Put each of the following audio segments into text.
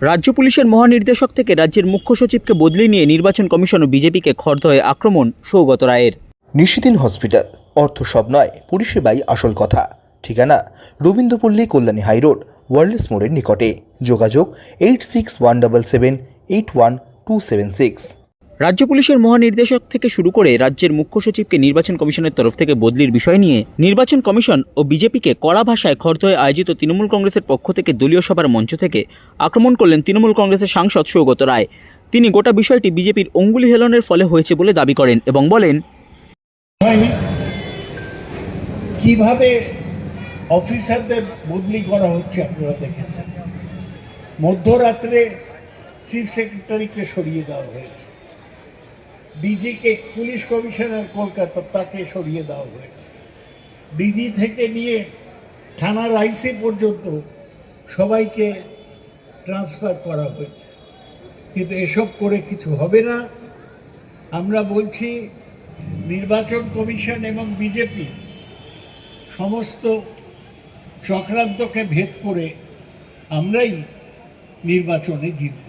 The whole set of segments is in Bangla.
রাজ্য পুলিশের মহানির্দেশক থেকে রাজ্যের মুখ্য সচিবকে বদলি নিয়ে নির্বাচন কমিশন ও বিজেপিকে খড়দহে আক্রমণ সৌগত রায়ের। নিশিদিন হসপিটাল, অর্থ সব নয়, পরিষেবাই আসল কথা। ঠিকানা রবীন্দ্রপল্লী, কল্যাণী হাইরোড, ওয়ার্ল্ডস মোড়ের নিকটে। যোগাযোগ 8617781276। রাজ্য পুলিশের মহানির্দেশক থেকে শুরু করে রাজ্যের মুখ্য সচিবকে নির্বাচন কমিশনের তরফ থেকে বদলির বিষয় নিয়ে নির্বাচন কমিশন ও বিজেপিকে কড়া ভাষায় খড়দহে আয়োজিত তৃণমূল কংগ্রেসের পক্ষ থেকে দলীয় সভার মঞ্চ থেকে আক্রমণ করলেন তৃণমূল কংগ্রেসের সাংসদ সৌগত রায়। তিনি গোটা বিষয়টি বিজেপির অঙ্গুলি হেলনের ফলে হয়েছে বলে দাবি করেন এবং বলেন, কিভাবে অফিসারদের বদলি করা হচ্ছে আপনারা দেখেছেন। মধ্যরাত্রে চিফ সেক্রেটারিকে সরিয়ে দেওয়া হয়েছে, ডিজিকে, পুলিশ কমিশনার কলকাতা, তাকে সরিয়ে দেওয়া হয়েছে। ডিজি থেকে নিয়ে থানার আইসি পর্যন্ত সবাইকে ট্রান্সফার করা হয়েছে। কিন্তু এসব করে কিছু হবে না। আমরা বলছি নির্বাচন কমিশন এবং বিজেপি সমস্ত চক্রান্তকে ভেদ করে আমরাই নির্বাচনে জিতব।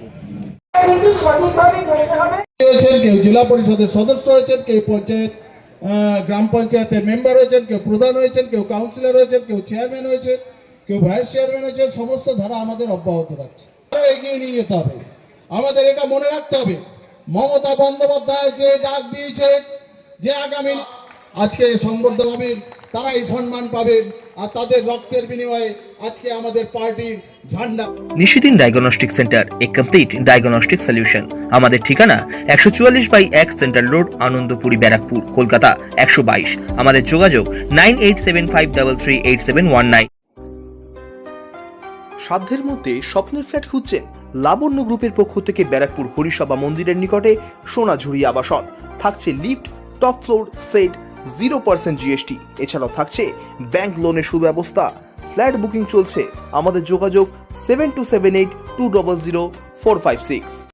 কেউ জেলা পরিষদের সদস্য হয়েছেন, কেউ পঞ্চায়েত গ্রাম পঞ্চায়েতের মেম্বার হয়েছেন, কেউ প্রধান হয়েছেন, কেউ কাউন্সিলর হয়েছেন, কেউ চেয়ারম্যান হয়েছে, কেউ ভাইস চেয়ারম্যান হয়েছেন। সমস্ত ধারা আমাদের অব্যাহত রাখছে, এগিয়ে নিয়ে যেতে হবে। আমাদের এটা মনে রাখতে হবে, মমতা বন্দ্যোপাধ্যায় যে ডাক দিয়েছে যে আগামী আজকে সংবর্ধ হবেন, তারাই সম্মান পাবেন, আর তাদের রক্তের বিনিময়ে আজকে আমাদের পার্টির ঝান্ডা। নিশিদিন ডায়াগনস্টিক সেন্টার, এ কমপ্লিট ডায়াগনস্টিক সলিউশন। আমাদের ঠিকানা 144/1 সেন্ট্রাল রোড, আনন্দপুরি, ব্যারাকপুর, কলকাতা 122। আমাদের যোগাযোগ 9875338719। সাধ্যের মধ্যে স্বপ্নের ফ্ল্যাট খুঁজছেন? লাবণ্য গ্রুপের পক্ষ থেকে ব্যারাকপুর হরিসভা মন্দিরের নিকটে সোনাঝুরি আবাসন। থাকছে lift, top floor, set, 0% GST. এছাড়াও থাকছে ব্যাংক লোনের সুব্যবস্থা। ফ্ল্যাট বুকিং চলছে। আমাদের যোগাযোগ 7278200456।